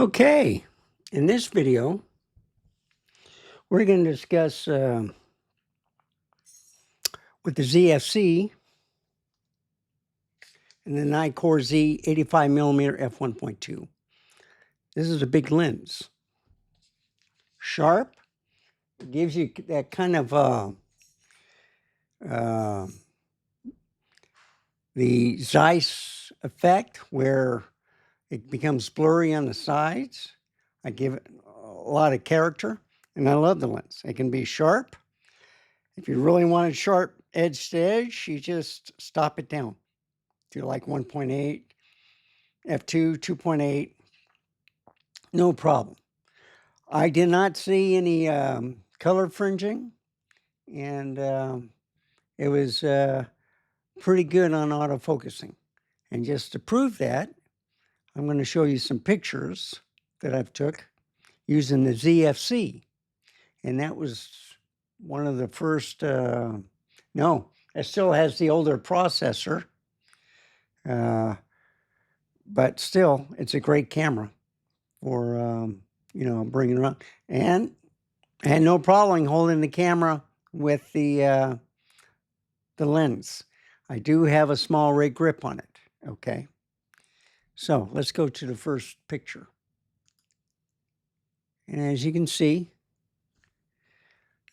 Okay, in this video, we're going to discuss with the ZFC and the Nikkor Z 85mm f1.2. This is a big lens. Sharp, gives you that kind of the Zeiss effect where it becomes blurry on the sides. I give it a lot of character, and I love the lens. It can be sharp. If you really want it sharp edge to edge, you just stop it down to like 1.8, f2, 2.8, no problem. I did not see any color fringing, and it was pretty good on autofocusing. And just to prove that, I'm going to show you some pictures that I've took using the ZFC. And that was one of the first, no, it still has the older processor, but still, it's a great camera for, bringing around. And I had no problem holding the camera with the lens. I do have a small rig grip on it, okay? So let's go to the first picture. And as you can see,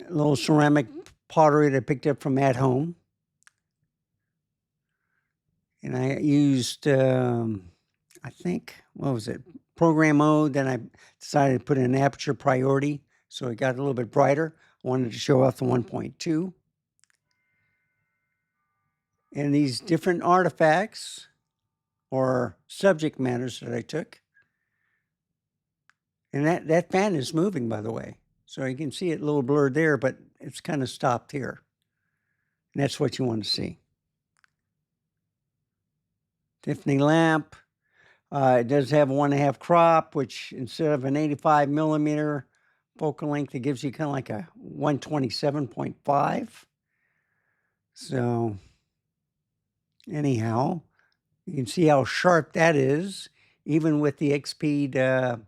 a little ceramic pottery that I picked up from At Home. And I used, I think, what was it? Program mode. Then I decided to put in an aperture priority, so it got a little bit brighter. I wanted to show off the 1.2. And these different artifacts or subject matters that I took. And that fan is moving, by the way. So you can see it a little blurred there, but it's kind of stopped here. And that's what you want to see. Tiffany lamp. It does have a 1.5 crop, which instead of an 85mm focal length, it gives you kind of like a 127.5. So anyhow, you can see how sharp that is, even with the XP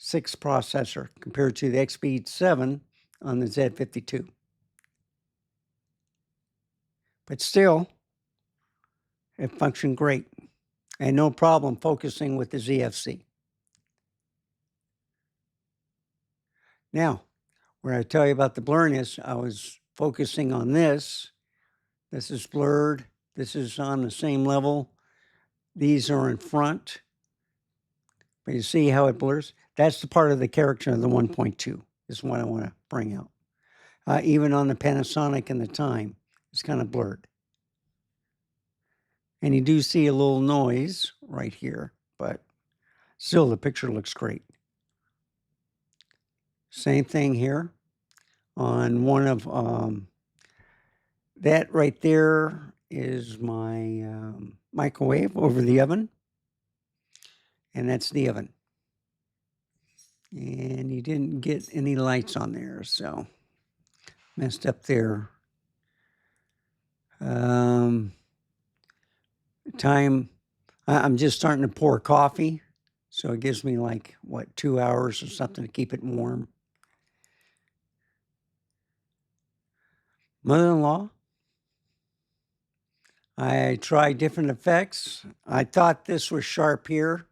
6 processor compared to the XP 7 on the Z52. But still, it functioned great. And no problem focusing with the ZFC. Now, where I tell you about the blurriness, I was focusing on this. This is blurred. This is on the same level. These are in front. But you see how it blurs? That's the part of the character of the 1.2 is what I want to bring out. Even on the Panasonic and the Time, it's kind of blurred. And you do see a little noise right here, but still the picture looks great. Same thing here on one of that right there is my microwave over the oven. And that's the oven. And you didn't get any lights on there, so messed up there. Time, I'm just starting to pour coffee, so it gives me like, 2 hours or something to keep it warm. Mother-in-law. I tried different effects. I thought this was sharp here,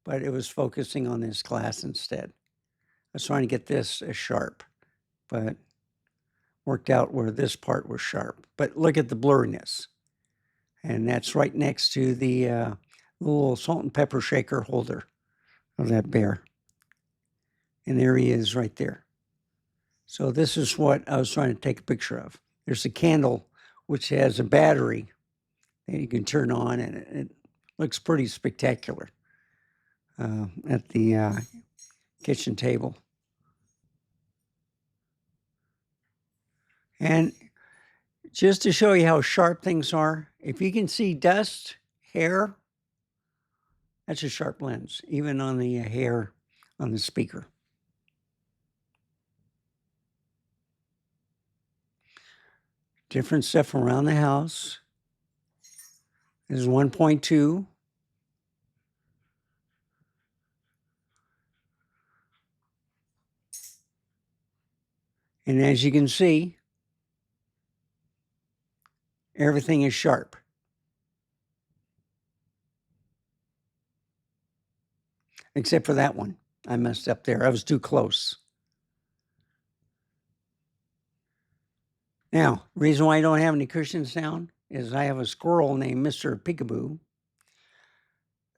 but it was focusing on this glass instead. I was trying to get this as sharp, but worked out where this part was sharp. But look at the blurriness. And that's right next to the little salt and pepper shaker holder of that bear. And there he is right there. So this is what I was trying to take a picture of. There's a candle which has a battery that you can turn on, and it looks pretty spectacular at the kitchen table. And just to show you how sharp things are, if you can see dust, hair, that's a sharp lens, even on the hair on the speaker. Different stuff around the house. This is 1.2. And as you can see, everything is sharp. Except for that one. I messed up there. I was too close. Now, reason why I don't have any cushions down is I have a squirrel named Mr. Peekaboo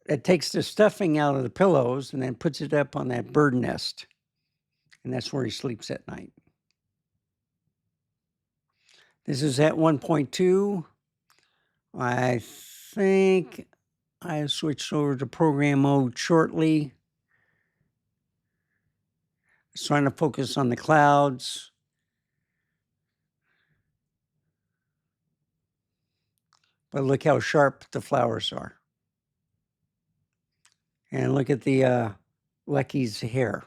that takes the stuffing out of the pillows and then puts it up on that bird nest. And that's where he sleeps at night. This is at 1.2. I think I switched over to program mode shortly. I was trying to focus on the clouds. But look how sharp the flowers are. And look at the Lucky's hair.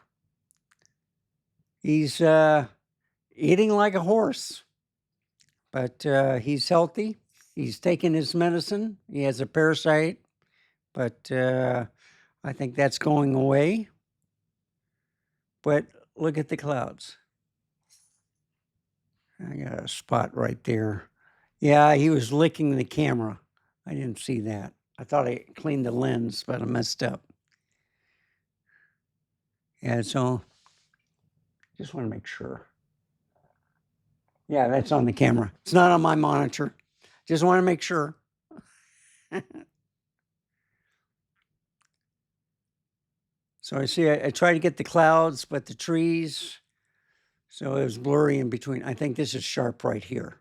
He's eating like a horse, but he's healthy. He's taking his medicine. He has a parasite, but I think that's going away. But look at the clouds. I got a spot right there. Yeah, he was licking the camera. I didn't see that. I thought I cleaned the lens, but I messed up. Yeah, so just want to make sure. Yeah, that's on the camera. It's not on my monitor. Just want to make sure. So I see, I tried to get the clouds, but the trees, so it was blurry in between. I think this is sharp right here.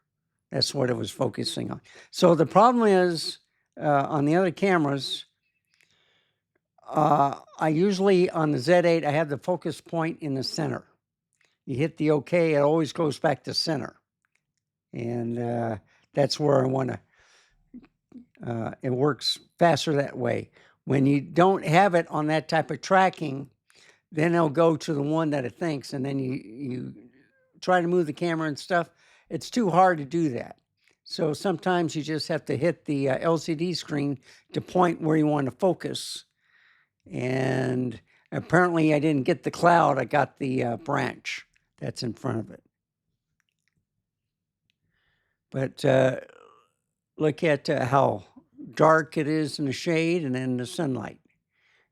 That's what it was focusing on. So the problem is on the other cameras, I usually, on the Z8, I have the focus point in the center. You hit the OK, it always goes back to center. And that's where I want to, it works faster that way. When you don't have it on that type of tracking, then it'll go to the one that it thinks, and then you try to move the camera and stuff. It's too hard to do that. So sometimes you just have to hit the LCD screen to point where you want to focus. And apparently I didn't get the cloud, I got the branch that's in front of it. But look at how dark it is in the shade and then the sunlight.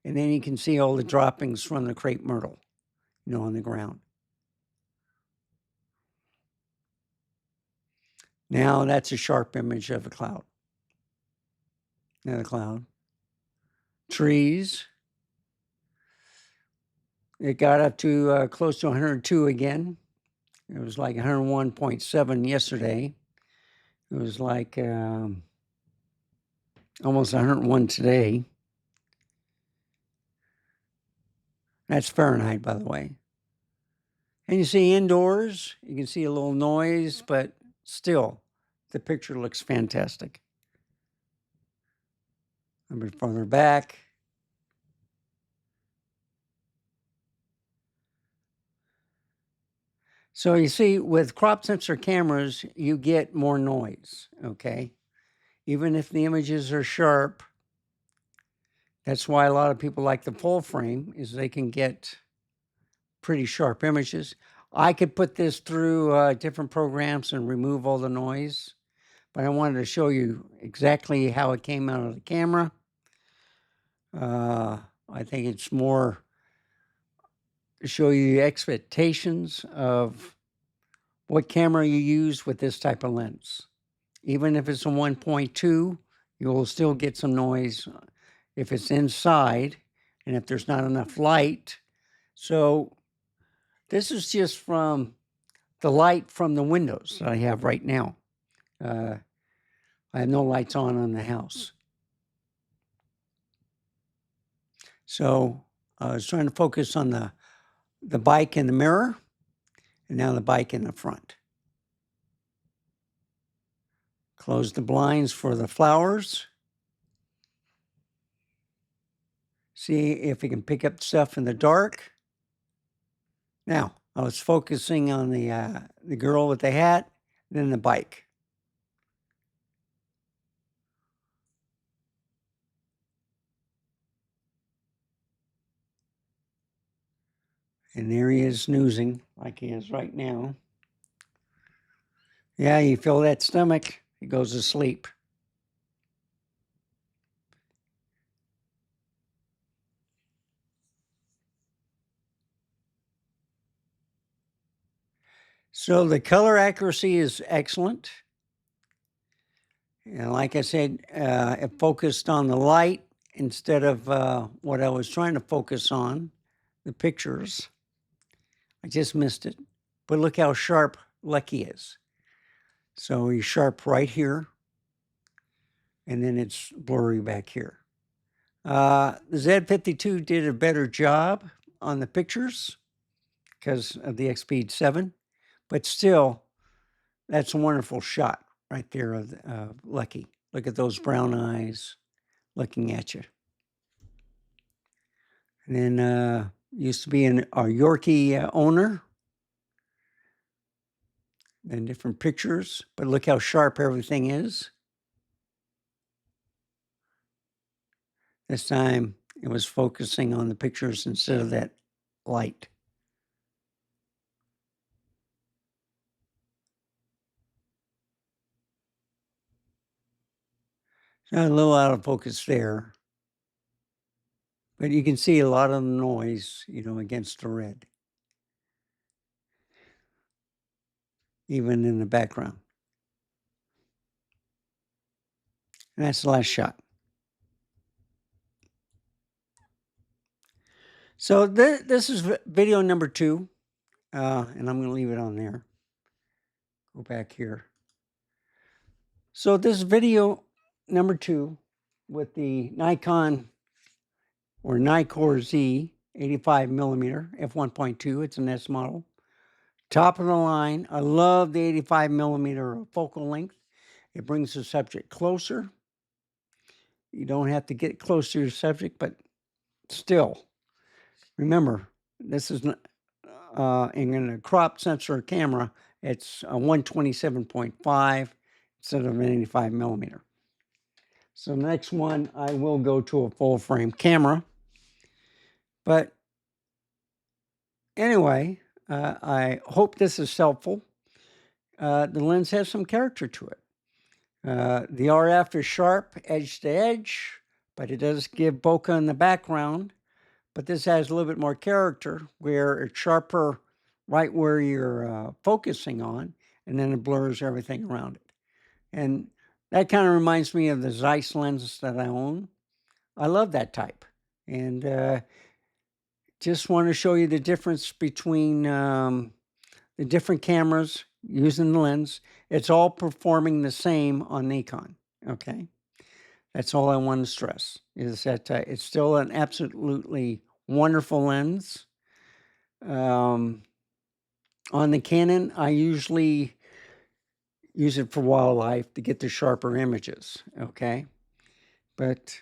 And then you can see all the droppings from the crepe myrtle, on the ground. Now that's a sharp image of a cloud. Another cloud. Trees. It got up to close to 102 again. It was like 101.7 yesterday. It was like almost 101 today. That's Fahrenheit, by the way. And you see indoors, you can see a little noise, but still, the picture looks fantastic. A bit further back. So you see, with crop sensor cameras, you get more noise, okay? Even if the images are sharp, that's why a lot of people like the full frame, is they can get pretty sharp images. I could put this through different programs and remove all the noise, but I wanted to show you exactly how it came out of the camera. I think it's more to show you the expectations of what camera you use with this type of lens. Even if it's a 1.2, you'll still get some noise if it's inside and if there's not enough light. So this is just from the light from the windows that I have right now. I have no lights on the house. So I was trying to focus on the bike in the mirror, and now the bike in the front. Close the blinds for the flowers. See if we can pick up stuff in the dark. Now, I was focusing on the girl with the hat, then the bike. And there he is snoozing like he is right now. Yeah, you feel that stomach, it goes to sleep. So the color accuracy is excellent. And like I said, it focused on the light instead of what I was trying to focus on, the pictures. I just missed it. But look how sharp Lucky is. So he's sharp right here, and then it's blurry back here. The Z52 did a better job on the pictures because of the X-Speed 7, but still, that's a wonderful shot right there of Lucky. Look at those brown eyes looking at you. And then used to be a Yorkie owner. Then different pictures, but look how sharp everything is. This time it was focusing on the pictures instead of that light. So a little out of focus there. But you can see a lot of the noise, against the red. Even in the background. And that's the last shot. So this is video number 2. And I'm going to leave it on there. Go back here. So this is video number 2 with the Nikon or Nikkor Z 85 millimeter f1.2. It's an S model. Top of the line. I love the 85 millimeter focal length. It brings the subject closer. You don't have to get close to your subject, but still, remember, this is in a crop sensor camera, it's a 127.5 instead of an 85 millimeter. So next one, I will go to a full frame camera. But anyway, I hope this is helpful. The lens has some character to it. The RF is sharp edge to edge, but it does give bokeh in the background. But this has a little bit more character where it's sharper right where you're focusing on, and then it blurs everything around it. And that kind of reminds me of the Zeiss lenses that I own. I love that type. And just want to show you the difference between the different cameras using the lens. It's all performing the same on Nikon, okay? That's all I want to stress, is that it's still an absolutely wonderful lens. On the Canon, I usually use it for wildlife to get the sharper images, okay? But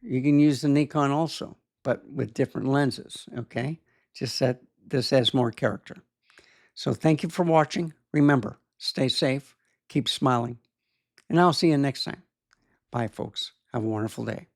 you can use the Nikon also, but with different lenses, okay? Just that this has more character. So thank you for watching. Remember, stay safe, keep smiling, and I'll see you next time. Bye, folks. Have a wonderful day.